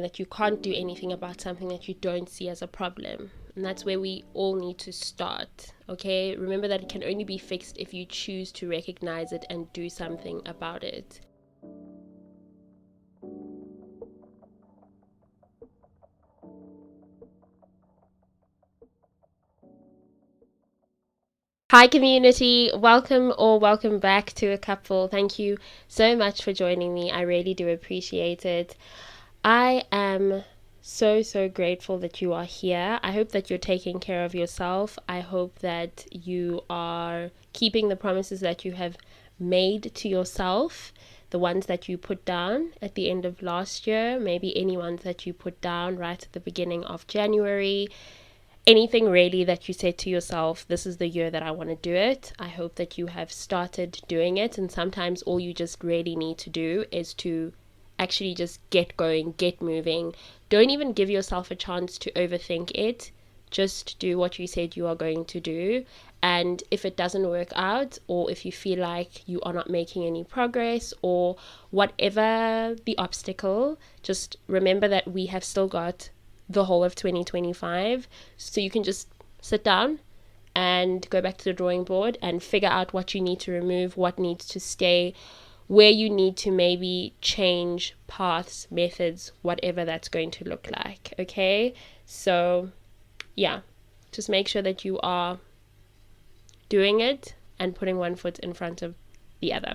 that you can't do anything about something that you don't see as a problem. And that's where we all need to start, okay? Remember that it can only be fixed if you choose to recognize it and do something about it. Hi community, welcome back to acupfulll. Thank you so much for joining me. I really do appreciate it. I am so grateful that you are here. I hope that you're taking care of yourself. I hope that you are keeping the promises that you have made to yourself, the ones that you put down at the end of last year, maybe any ones that you put down right at the beginning of January. Anything really that you said to yourself, this is the year that I want to do it. I hope that you have started doing it. And sometimes all you just really need to do is to actually just get going, get moving. Don't even give yourself a chance to overthink it. Just do what you said you are going to do. And if it doesn't work out, or if you feel like you are not making any progress, or whatever the obstacle, just remember that we have still got the whole of 2025. So you can just sit down and go back to the drawing board and figure out what you need to remove, what needs to stay, where you need to maybe change paths, methods, whatever that's going to look like. Okay, so yeah, just make sure that you are doing it and putting one foot in front of the other.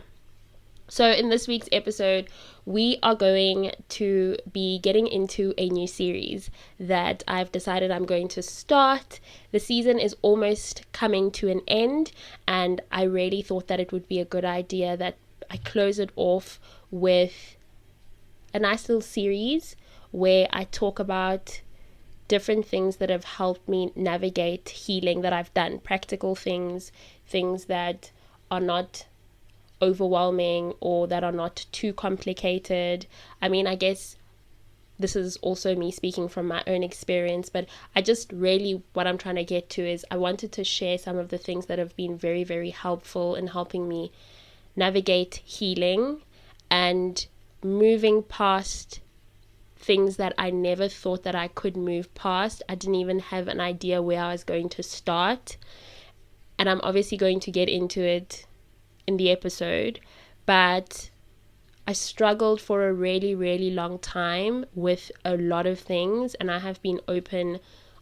So in this week's episode, we are going to be getting into a new series that I've decided I'm going to start. The season is almost coming to an end, and I really thought that it would be a good idea that I close it off with a nice little series where I talk about different things that have helped me navigate healing that I've done, practical things that are not overwhelming or that are not too complicated. I mean, I guess this is also me speaking from my own experience, but I just really, what I'm trying to get to is I wanted to share some of the things that have been very helpful in helping me navigate healing and moving past things that I never thought that I could move past. I didn't even have an idea where I was going to start. And I'm obviously going to get into it in the episode, but I struggled for a really long time with a lot of things, and I have been open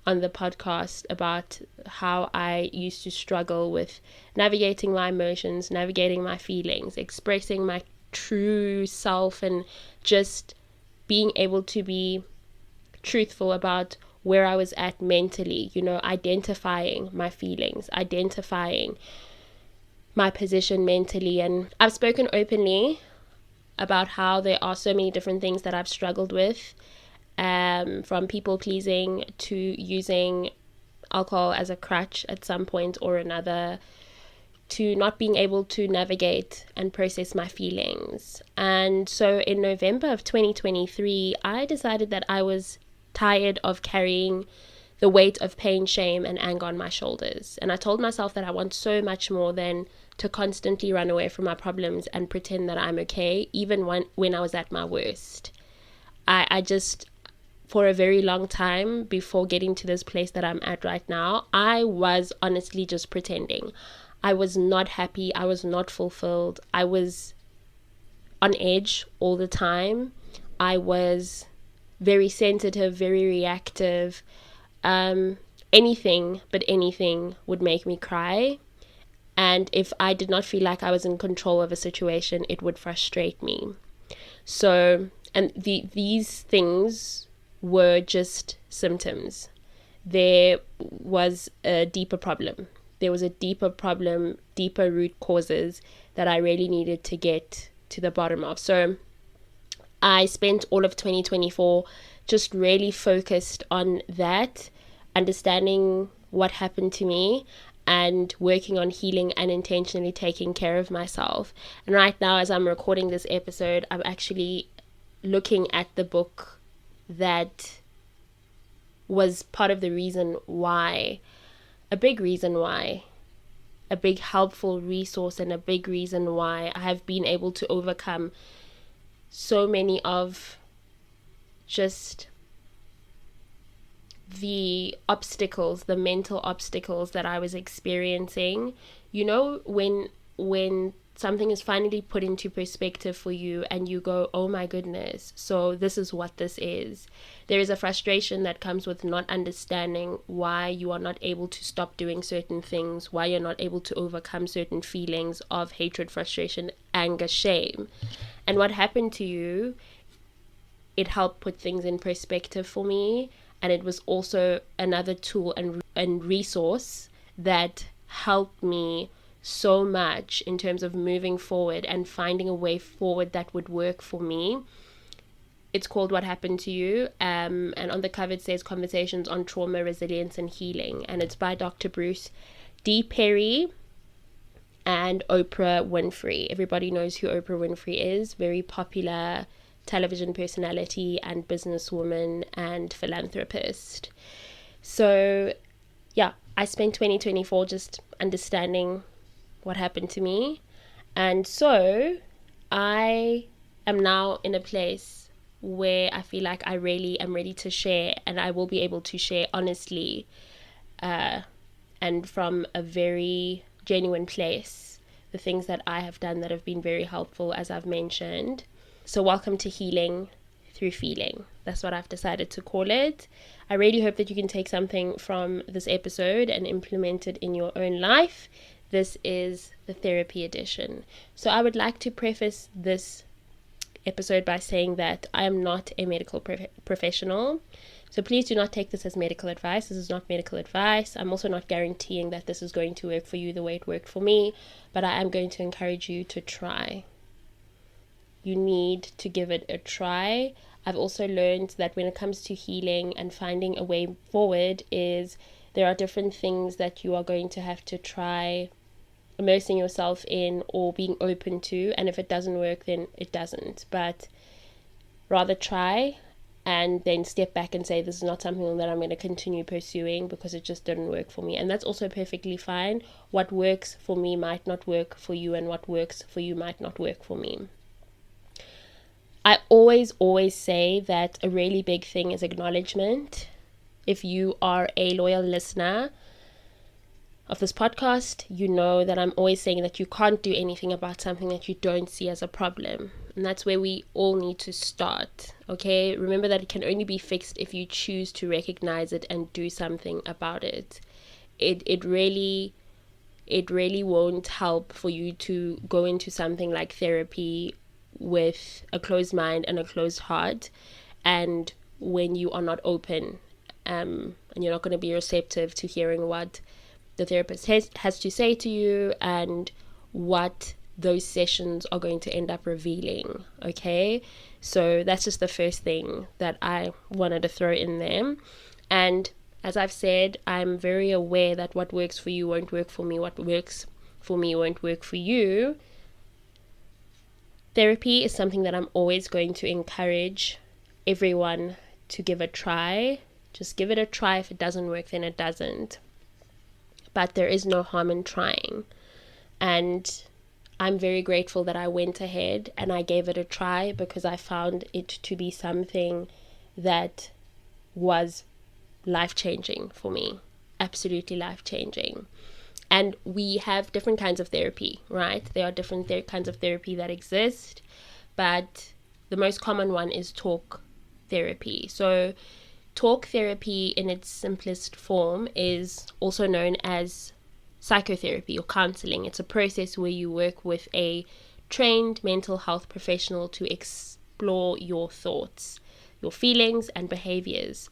on the podcast about how I used to struggle with navigating my emotions, navigating my feelings, expressing my true self, and just being able to be truthful about where I was at mentally, identifying my feelings, identifying my position mentally. And I've spoken openly about how there are so many different things that I've struggled with, from people pleasing to using alcohol as a crutch at some point or another, to not being able to navigate and process my feelings. And so in November of 2023, I decided that I was tired of carrying the weight of pain, shame, and anger on my shoulders. And I told myself that I want so much more than to constantly run away from my problems and pretend that I'm okay, even when I was at my worst. I just, for a very long time before getting to this place that I'm at right now, I was honestly just pretending. I was not happy. I was not fulfilled. I was on edge all the time. I was very sensitive, very reactive. Anything would make me cry. And if I did not feel like I was in control of a situation, it would frustrate me. So, and these things were just symptoms. There was a deeper problem. There was a deeper problem, deeper root causes that I really needed to get to the bottom of. So I spent all of 2024 just really focused on that, understanding what happened to me and working on healing and intentionally taking care of myself. And right now, as I'm recording this episode, I'm actually looking at the book that was part of the reason why, a big reason why, a big helpful resource, and a big reason why I have been able to overcome so many of just the obstacles, the mental obstacles that I was experiencing. You know, when something is finally put into perspective for you and you go, oh my goodness, so this is what this is. There is a frustration that comes with not understanding why you are not able to stop doing certain things, why you're not able to overcome certain feelings of hatred, frustration, anger, shame. And what happened to you, it helped put things in perspective for me. And it was also another tool and resource that helped me so much in terms of moving forward and finding a way forward that would work for me. It's called What Happened to You, and on the cover it says Conversations on Trauma, Resilience and Healing, and it's by Dr. Bruce D. Perry and Oprah Winfrey. Everybody knows who Oprah Winfrey is, very popular television personality and businesswoman and philanthropist. So yeah, I spent 2024 just understanding what happened to me, and so I am now in a place where I feel like I really am ready to share, and I will be able to share honestly and from a very genuine place the things that I have done that have been very helpful, as I've mentioned. So welcome to Healing Through Feeling. That's what I've decided to call it. I really hope that you can take something from this episode and implement it in your own life. This is the therapy edition. So I would like to preface this episode by saying that I am not a medical professional. So please do not take this as medical advice. This is not medical advice. I'm also not guaranteeing that this is going to work for you the way it worked for me, but I am going to encourage you to try. You need to give it a try. I've also learned that when it comes to healing and finding a way forward, is there are different things that you are going to have to try immersing yourself in or being open to, and if it doesn't work, then it doesn't. But rather try and then step back and say, this is not something that I'm going to continue pursuing because it just didn't work for me. And that's also perfectly fine. What works for me might not work for you, and what works for you might not work for me. I always say that a really big thing is acknowledgement. If you are a loyal listener of this podcast, you know that I'm always saying that you can't do anything about something that you don't see as a problem. And that's where we all need to start, okay? Remember that it can only be fixed if you choose to recognize it and do something about it. It really won't help for you to go into something like therapy with a closed mind and a closed heart, and when you are not open and you're not going to be receptive to hearing what the therapist has to say to you and what those sessions are going to end up revealing. Okay, so that's just the first thing that I wanted to throw in there. And as I've said, I'm very aware that what works for you won't work for me, what works for me won't work for you. Therapy is something that I'm always going to encourage everyone to give a try. Just give it a try. If it doesn't work, then it doesn't. But there is no harm in trying. And I'm very grateful that I went ahead and I gave it a try, because I found it to be something that was life-changing for me. Absolutely life-changing. And we have different kinds of therapy, right? There are different kinds of therapy that exist, but the most common one is talk therapy. So talk therapy in its simplest form is also known as psychotherapy or counseling. It's a process where you work with a trained mental health professional to explore your thoughts, your feelings and behaviors.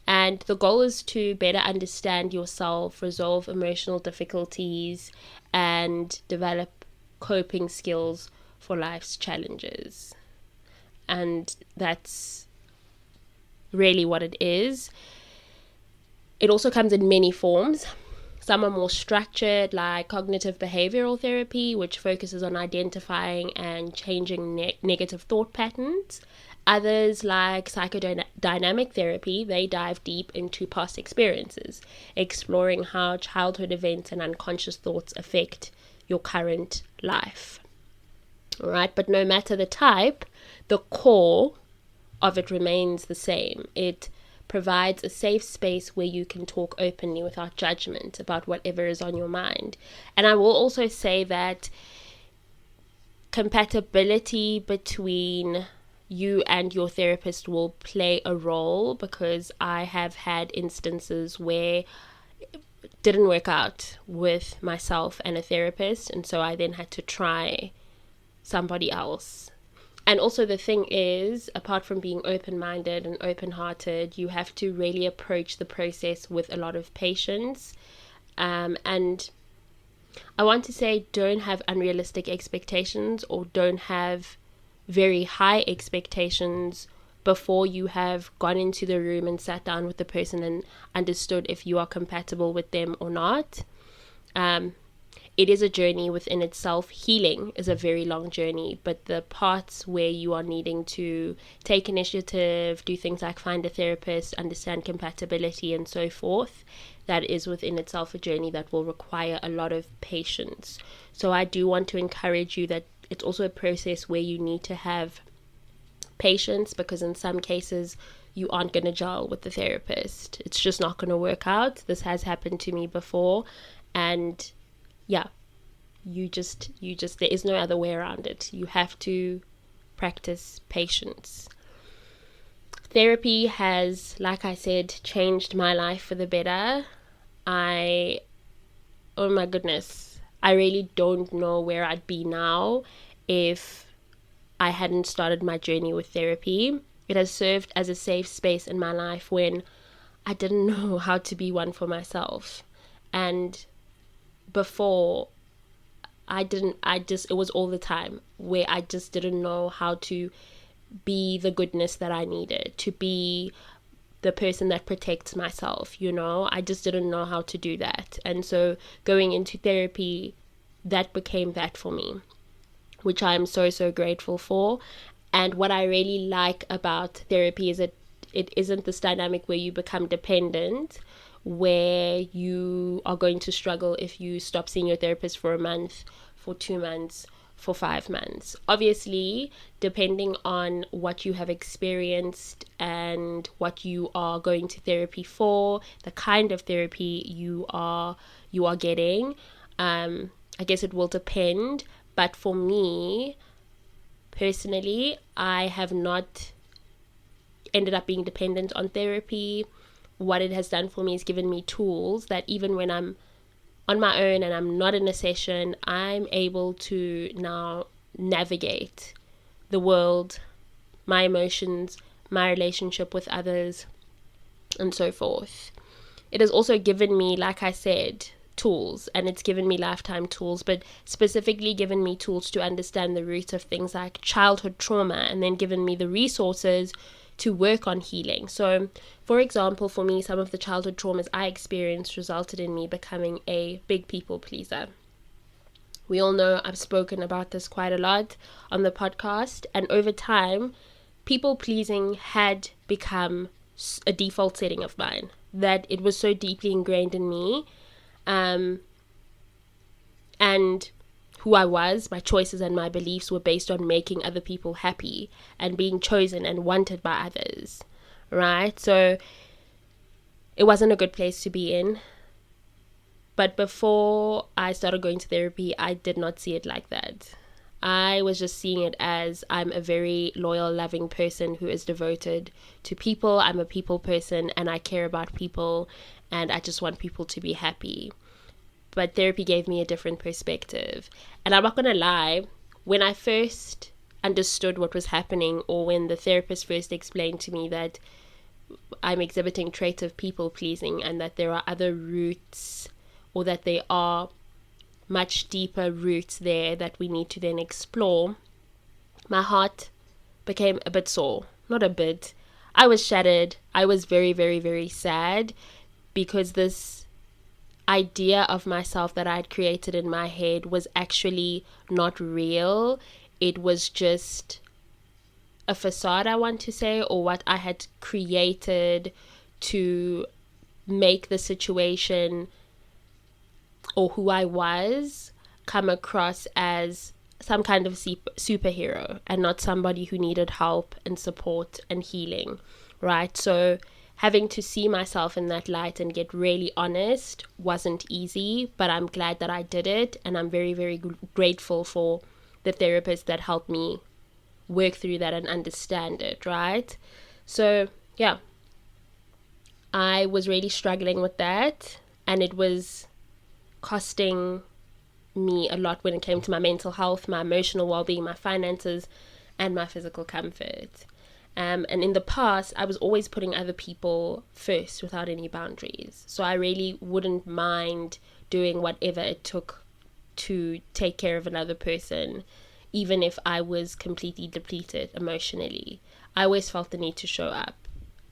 And the goal is to better understand yourself, resolve emotional difficulties, and develop coping skills for life's challenges. And that's really what it is. It also comes in many forms. Some are more structured, like cognitive behavioral therapy, which focuses on identifying and changing negative thought patterns. Others, like psychodynamic therapy, they dive deep into past experiences, exploring how childhood events and unconscious thoughts affect your current life. All right, but no matter the type, the core of it remains the same. It provides a safe space where you can talk openly without judgment about whatever is on your mind. And I will also say that compatibility between you and your therapist will play a role, because I have had instances where it didn't work out with myself and a therapist, and so I then had to try somebody else. And also the thing is, apart from being open-minded and open-hearted, you have to really approach the process with a lot of patience. And I want to say, don't have unrealistic expectations, or don't have very high expectations before you have gone into the room and sat down with the person and understood if you are compatible with them or not. It is a journey within itself. Healing is a very long journey, but the parts where you are needing to take initiative, do things like find a therapist, understand compatibility, and so forth, that is within itself a journey that will require a lot of patience. So I do want to encourage you that it's also a process where you need to have patience, because in some cases you aren't going to gel with the therapist. It's just not going to work out. This has happened to me before, and yeah, you just there is no other way around it. You have to practice patience. Therapy has, like I said, changed my life for the better. Oh my goodness, I really don't know where I'd be now if I hadn't started my journey with therapy. It has served as a safe space in my life when I didn't know how to be one for myself. And before, it was all the time where I just didn't know how to be the goodness that I needed, to be the person that protects myself, I just didn't know how to do that. And so going into therapy, that became that for me, which I am so, so grateful for. And what I really like about therapy is that it isn't this dynamic where you become dependent, where you are going to struggle if you stop seeing your therapist for a month, for 2 months, for 5 months. Obviously, depending on what you have experienced and what you are going to therapy for, the kind of therapy you are getting, I guess it will depend. But for me, personally, I have not ended up being dependent on therapy. What it has done for me is given me tools that even when I'm on my own and I'm not in a session, I'm able to now navigate the world, my emotions, my relationship with others, and so forth. It has also given me, like I said, tools, and it's given me lifetime tools, but specifically given me tools to understand the roots of things like childhood trauma, and then given me the resources to work on healing. So, for example, for me, some of the childhood traumas I experienced resulted in me becoming a big people pleaser. We all know I've spoken about this quite a lot on the podcast, and over time, people pleasing had become a default setting of mine, that it was so deeply ingrained in me. And who I was, my choices and my beliefs were based on making other people happy and being chosen and wanted by others, right? So it wasn't a good place to be in. But before I started going to therapy, I did not see it like that. I was just seeing it as I'm a very loyal, loving person who is devoted to people. I'm a people person and I care about people and I just want people to be happy. But therapy gave me a different perspective. And I'm not going to lie, when I first understood what was happening, or when the therapist first explained to me that I'm exhibiting traits of people pleasing and that there are other roots, or that there are much deeper roots there that we need to then explore, my heart became a bit sore. Not a bit. I was shattered. I was very, very, very sad, because this idea of myself that I had created in my head was actually not real. It was just a facade, I want to say, or what I had created to make the situation or who I was come across as some kind of superhero and not somebody who needed help and support and healing, right? So having to see myself in that light and get really honest wasn't easy, but I'm glad that I did it, and I'm very, very grateful for the therapist that helped me work through that and understand it, right? So yeah, I was really struggling with that, and it was costing me a lot when it came to my mental health, my emotional well-being, my finances, and my physical comfort. And in the past, I was always putting other people first without any boundaries. So I really wouldn't mind doing whatever it took to take care of another person, even if I was completely depleted emotionally. I always felt the need to show up.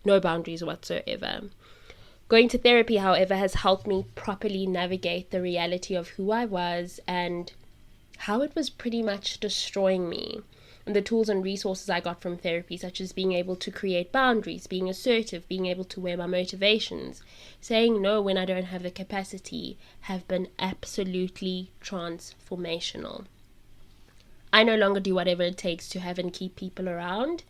No boundaries whatsoever. Going to therapy, however, has helped me properly navigate the reality of who I was and how it was pretty much destroying me. And the tools and resources I got from therapy, such as being able to create boundaries, being assertive, being able to wear my motivations, saying no when I don't have the capacity, have been absolutely transformational. I no longer do whatever it takes to have and keep people around.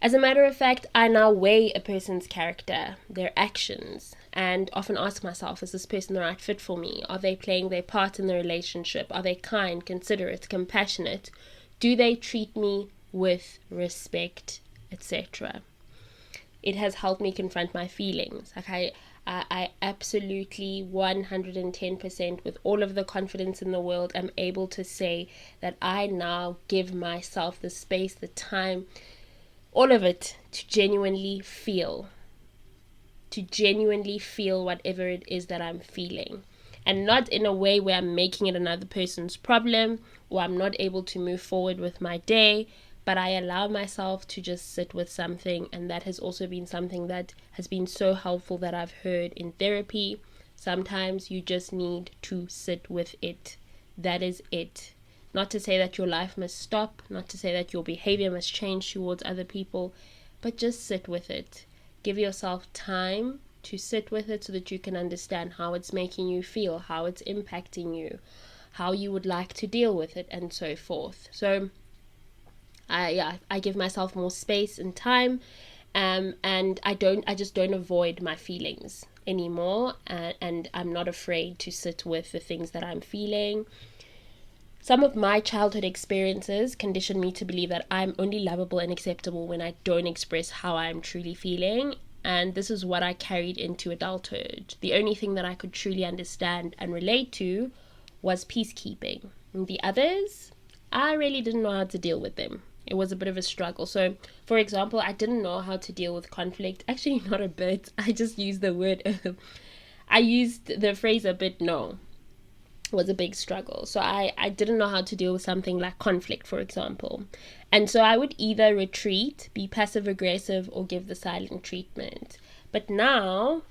As a matter of fact, I now weigh a person's character, their actions, and often ask myself, is this person the right fit for me? Are they playing their part in the relationship? Are they kind, considerate, compassionate? Do they treat me with respect, etc.? It has helped me confront my feelings. Like I absolutely 110% with all of the confidence in the world am able to say that I now give myself the space, the time, all of it to genuinely feel whatever it is that I'm feeling. And not in a way where I'm making it another person's problem or I'm not able to move forward with my day, but I allow myself to just sit with something. And that has also been something that has been so helpful that I've heard in therapy. Sometimes you just need to sit with it. That is it. Not to say that your life must stop, not to say that your behavior must change towards other people, but just sit with it. Give yourself time to sit with it so that you can understand how it's making you feel, how it's impacting you, how you would like to deal with it, and so forth. So I give myself more space and time, and I just don't avoid my feelings anymore, and I'm not afraid to sit with the things that I'm feeling. Some of my childhood experiences conditioned me to believe that I'm only lovable and acceptable when I don't express how I'm truly feeling. And this is what I carried into adulthood. The only thing that I could truly understand and relate to was peacekeeping. And the others, I really didn't know how to deal with them. It was a bit of a struggle. So, for example, I didn't know how to deal with conflict. Actually, not a bit. I just used the word, I used the phrase a bit no. Was a big struggle. So I didn't know how to deal with something like conflict, for example. And so I would either retreat, be passive aggressive, or give the silent treatment. But now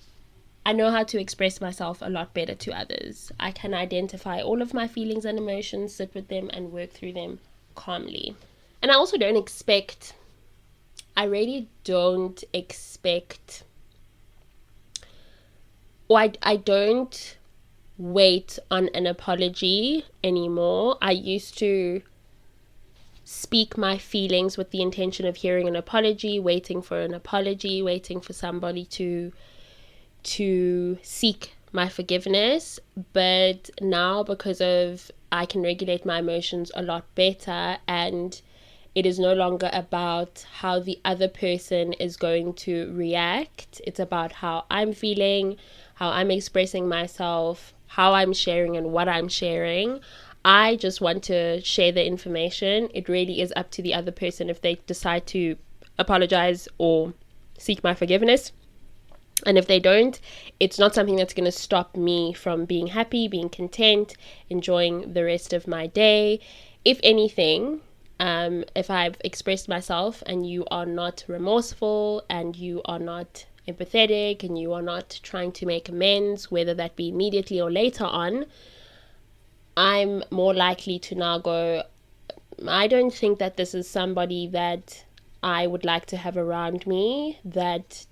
I know how to express myself a lot better to others. I can identify all of my feelings and emotions, sit with them, and work through them calmly. And I also I really don't expect, or I don't wait on an apology anymore. I used to speak my feelings with the intention of hearing an apology, waiting for an apology, waiting for somebody to seek my forgiveness. But now, because of I can regulate my emotions a lot better, and it is no longer about how the other person is going to react. It's about how I'm feeling, how I'm expressing myself, how I'm sharing and what I'm sharing. I just want to share the information. It really is up to the other person if they decide to apologize or seek my forgiveness. And if they don't, it's not something that's going to stop me from being happy, being content, enjoying the rest of my day. If anything, if I've expressed myself and you are not remorseful and you are not empathetic and you are not trying to make amends, whether that be immediately or later on, I'm more likely to now go, I don't think that this is somebody that I would like to have around me that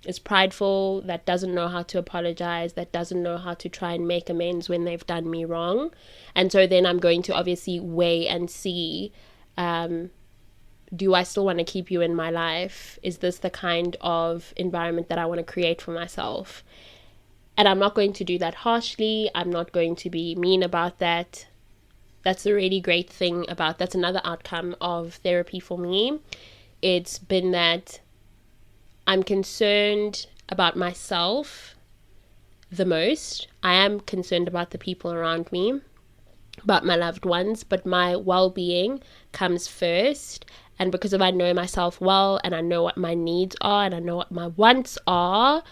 is prideful, that doesn't know how to apologize, that doesn't know how to try and make amends when they've done me wrong. And so then I'm going to obviously weigh and see, do I still want to keep you in my life? Is this the kind of environment that I want to create for myself? And I'm not going to do that harshly. I'm not going to be mean about that. That's a really great thing that's another outcome of therapy for me. It's been that I'm concerned about myself the most. I am concerned about the people around me, about my loved ones, but my well-being comes first. And because I know myself well, and I know what my needs are, and I know what my wants are,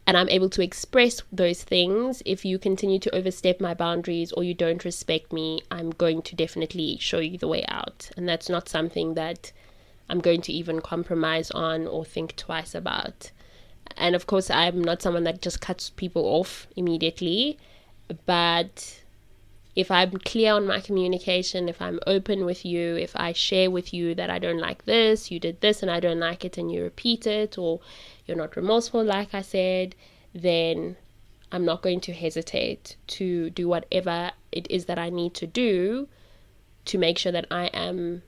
and I'm able to express those things, if you continue to overstep my boundaries or you don't respect me, I'm going to definitely show you the way out. And that's not something that I'm going to even compromise on or think twice about. And of course, I'm not someone that just cuts people off immediately, but if I'm clear on my communication, if I'm open with you, if I share with you that I don't like this, you did this and I don't like it, and you repeat it, or you're not remorseful like I said, then I'm not going to hesitate to do whatever it is that I need to do to make sure that I am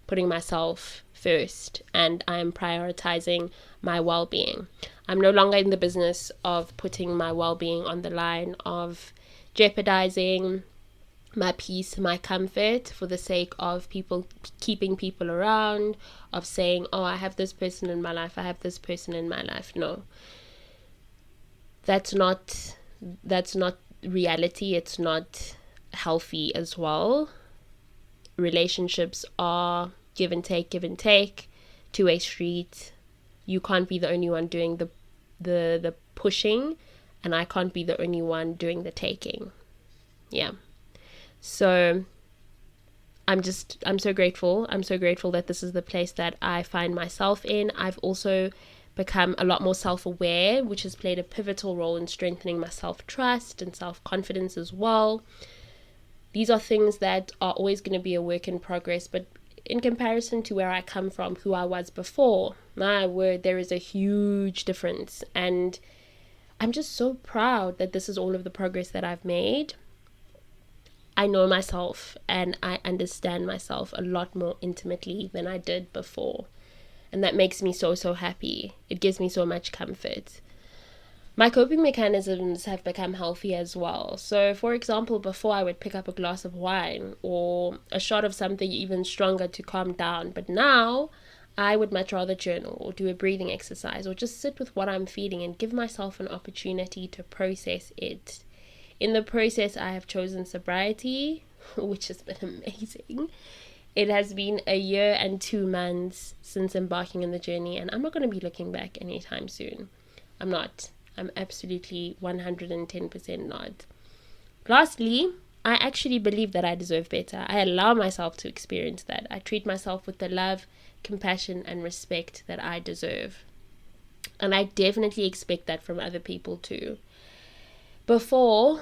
putting myself first and I am prioritizing my well-being. I'm no longer in the business of putting my well-being on the line, of jeopardizing my peace, my comfort for the sake of keeping people around, of saying, oh, I have this person in my life, I have this person in my life. No, that's not reality. It's not healthy as well. Relationships are give and take, two-way street. You can't be the only one doing the pushing, and I can't be the only one doing the taking. Yeah. So I'm so grateful. I'm so grateful that this is the place that I find myself in. I've also become a lot more self-aware, which has played a pivotal role in strengthening my self-trust and self-confidence as well. These are things that are always going to be a work in progress, but in comparison to where I come from, who I was before, my word, there is a huge difference. And I'm just so proud that this is all of the progress that I've made. I know myself and I understand myself a lot more intimately than I did before. And that makes me so, so happy. It gives me so much comfort. My coping mechanisms have become healthy as well. So, for example, before I would pick up a glass of wine or a shot of something even stronger to calm down. But now I would much rather journal or do a breathing exercise or just sit with what I'm feeling and give myself an opportunity to process it. In the process, I have chosen sobriety, which has been amazing. It has been 1 year and 2 months since embarking on the journey, and I'm not going to be looking back anytime soon. I'm not. I'm absolutely 110% not. Lastly, I actually believe that I deserve better. I allow myself to experience that. I treat myself with the love, compassion, and respect that I deserve. And I definitely expect that from other people too. Before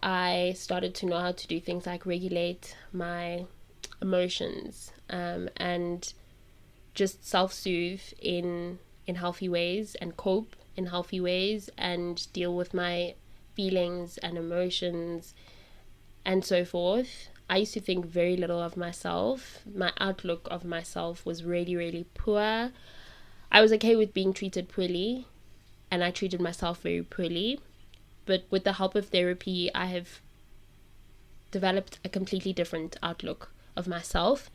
I started to know how to do things like regulate my emotions and just self-soothe in healthy ways and cope in healthy ways and deal with my feelings and emotions and so forth, I used to think very little of myself. My outlook of myself was really, really poor. I was okay with being treated poorly, and I treated myself very poorly. But with the help of therapy, I have developed a completely different outlook of myself.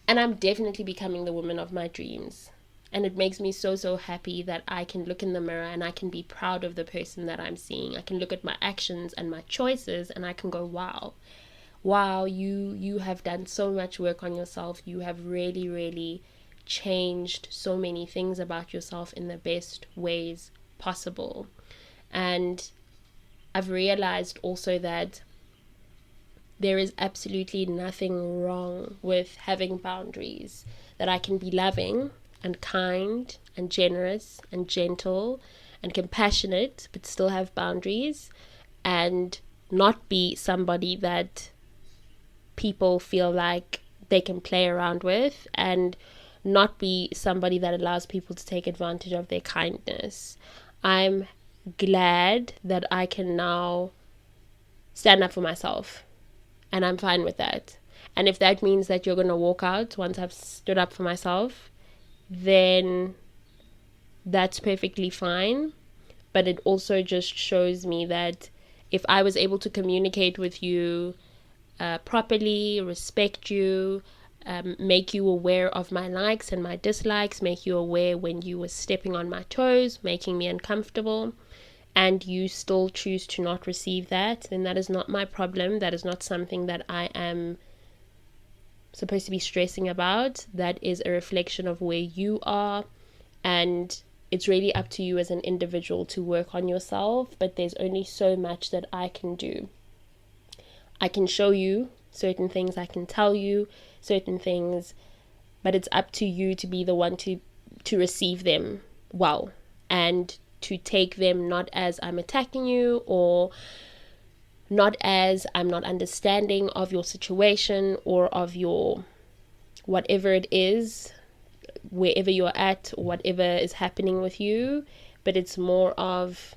And I'm definitely becoming the woman of my dreams. And it makes me so, so happy that I can look in the mirror and I can be proud of the person that I'm seeing. I can look at my actions and my choices and I can go, wow, you have done so much work on yourself. You have really, really changed so many things about yourself in the best ways possible. And I've realized also that there is absolutely nothing wrong with having boundaries, that I can be loving and kind and generous and gentle and compassionate, but still have boundaries and not be somebody that people feel like they can play around with, and not be somebody that allows people to take advantage of their kindness. I'm glad that I can now stand up for myself, and I'm fine with that. And if that means that you're going to walk out once I've stood up for myself, then that's perfectly fine. But it also just shows me that if I was able to communicate with you properly, respect you, make you aware of my likes and my dislikes, make you aware when you were stepping on my toes, making me uncomfortable, and you still choose to not receive that, then that is not my problem. That is not something that I am supposed to be stressing about. That is a reflection of where you are, and it's really up to you as an individual to work on yourself. But there's only so much that I can do. I can show you certain things, I can tell you certain things, but it's up to you to be the one to receive them well, and to take them not as I'm attacking you, or not as I'm not understanding of your situation or of your whatever it is, wherever you're at, or whatever is happening with you. But it's more of,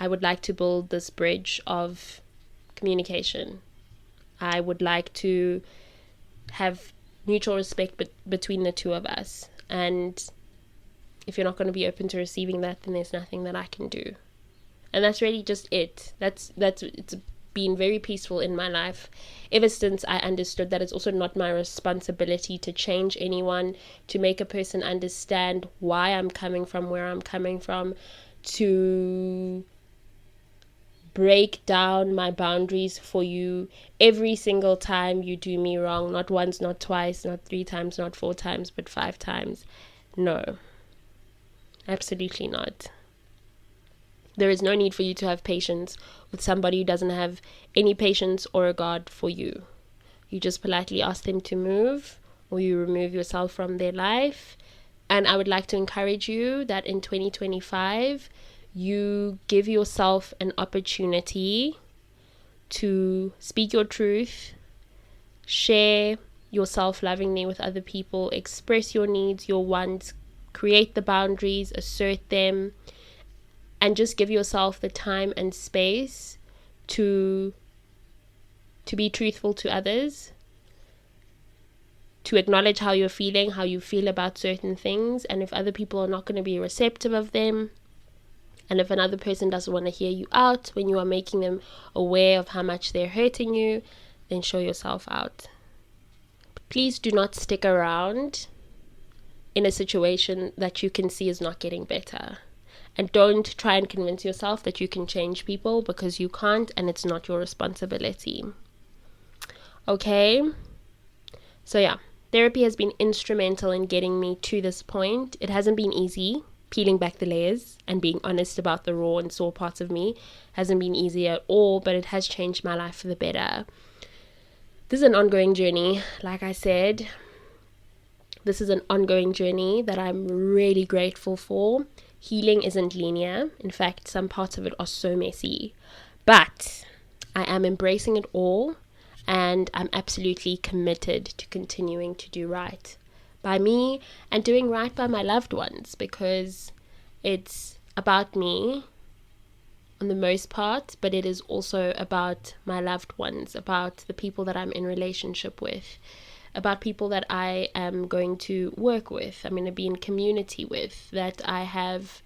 I would like to build this bridge of communication. I would like to have mutual respect between the two of us. And if you're not going to be open to receiving that, then there's nothing that I can do. And that's really just it. It's been very peaceful in my life ever since I understood that it's also not my responsibility to change anyone, to make a person understand why I'm coming from where I'm coming from, to break down my boundaries for you every single time you do me wrong. Not once, not twice, not 3 times, not 4 times, but 5 times. No, absolutely not. There is no need for you to have patience with somebody who doesn't have any patience or regard for you. You just politely ask them to move, or you remove yourself from their life. And I would like to encourage you that in 2025, you give yourself an opportunity to speak your truth, share yourself lovingly with other people, express your needs, your wants, create the boundaries, assert them, and just give yourself the time and space to be truthful to others, to acknowledge how you're feeling, how you feel about certain things. And if other people are not going to be receptive of them, and if another person doesn't want to hear you out when you are making them aware of how much they're hurting you, then show yourself out. Please do not stick around in a situation that you can see is not getting better. And don't try and convince yourself that you can change people, because you can't, and it's not your responsibility. Okay? So yeah, therapy has been instrumental in getting me to this point. It hasn't been easy. Peeling back the layers and being honest about the raw and sore parts of me hasn't been easy at all, but it has changed my life for the better. This is an ongoing journey. Like I said, this is an ongoing journey that I'm really grateful for. Healing isn't linear. In fact, some parts of it are so messy. But I am embracing it all, and I'm absolutely committed to continuing to do right by me and doing right by my loved ones, because it's about me on the most part, but it is also about my loved ones, about the people that I'm in relationship with, about people that I am going to work with, I'm going to be in community with, that I have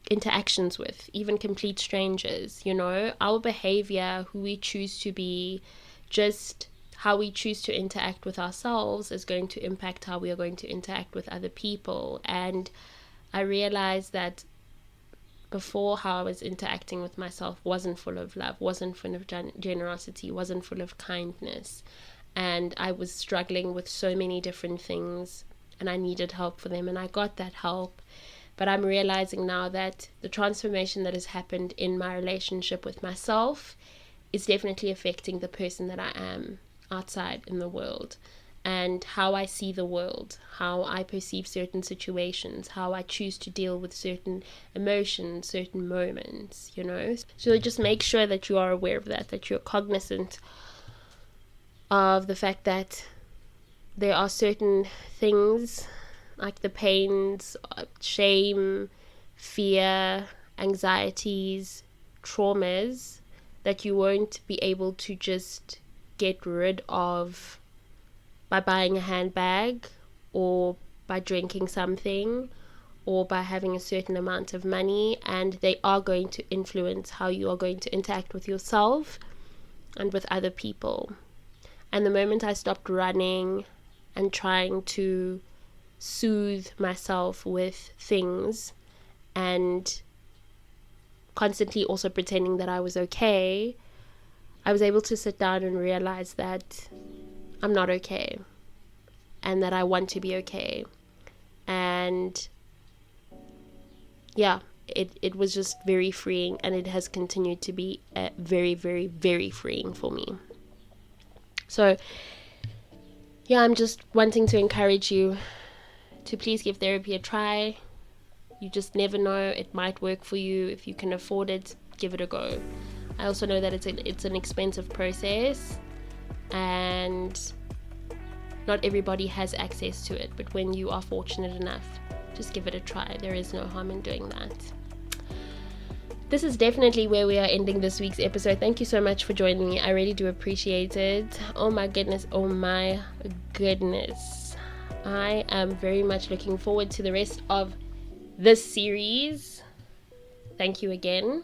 interactions with, even complete strangers. You know, our behavior, who we choose to be, just how we choose to interact with ourselves is going to impact how we are going to interact with other people. And I realized that before, how I was interacting with myself wasn't full of love, wasn't full of generosity, wasn't full of kindness. And I was struggling with so many different things, and I needed help for them, and I got that help. But I'm realizing now that the transformation that has happened in my relationship with myself is definitely affecting the person that I am outside in the world, and how I see the world, how I perceive certain situations, how I choose to deal with certain emotions, certain moments, you know. So just make sure that you are aware of that you're cognizant of the fact that there are certain things like the pains, shame, fear, anxieties, traumas that you won't be able to just get rid of by buying a handbag, or by drinking something, or by having a certain amount of money, and they are going to influence how you are going to interact with yourself and with other people. And the moment I stopped running and trying to soothe myself with things and constantly also pretending that I was okay, I was able to sit down and realize that I'm not okay and that I want to be okay. And yeah, it was just very freeing, and it has continued to be very, very, very freeing for me. So yeah, I'm just wanting to encourage you to please give therapy a try. You just never know, it might work for you. If you can afford it, give it a go. I also know that it's an expensive process, and not everybody has access to it, but when you are fortunate enough, just give it a try. There is no harm in doing that. This is definitely where we are ending this week's episode. Thank you so much for joining me. I really do appreciate it. Oh my goodness. I am very much looking forward to the rest of this series. Thank you again.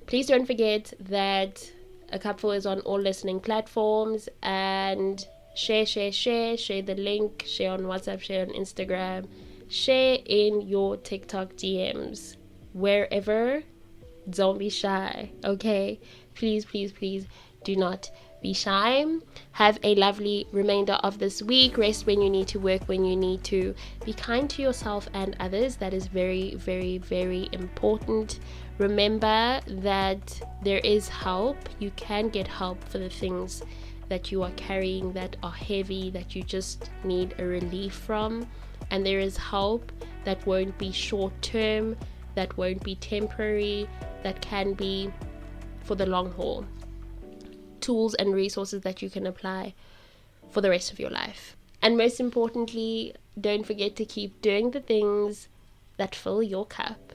Please don't forget that A Cupful is on all listening platforms, and share the link, share on WhatsApp, share on Instagram, share in your TikTok DMs, wherever. Don't be shy, okay? Please do not be shy. Have a lovely remainder of this week. Rest when you need to, work when you need to. Be kind to yourself and others. That is very, very, very important. Remember that there is help. You can get help for the things that you are carrying that are heavy, that you just need a relief from. And there is help that won't be short term, that won't be temporary, that can be for the long haul. Tools and resources that you can apply for the rest of your life. And most importantly, don't forget to keep doing the things that fill your cup.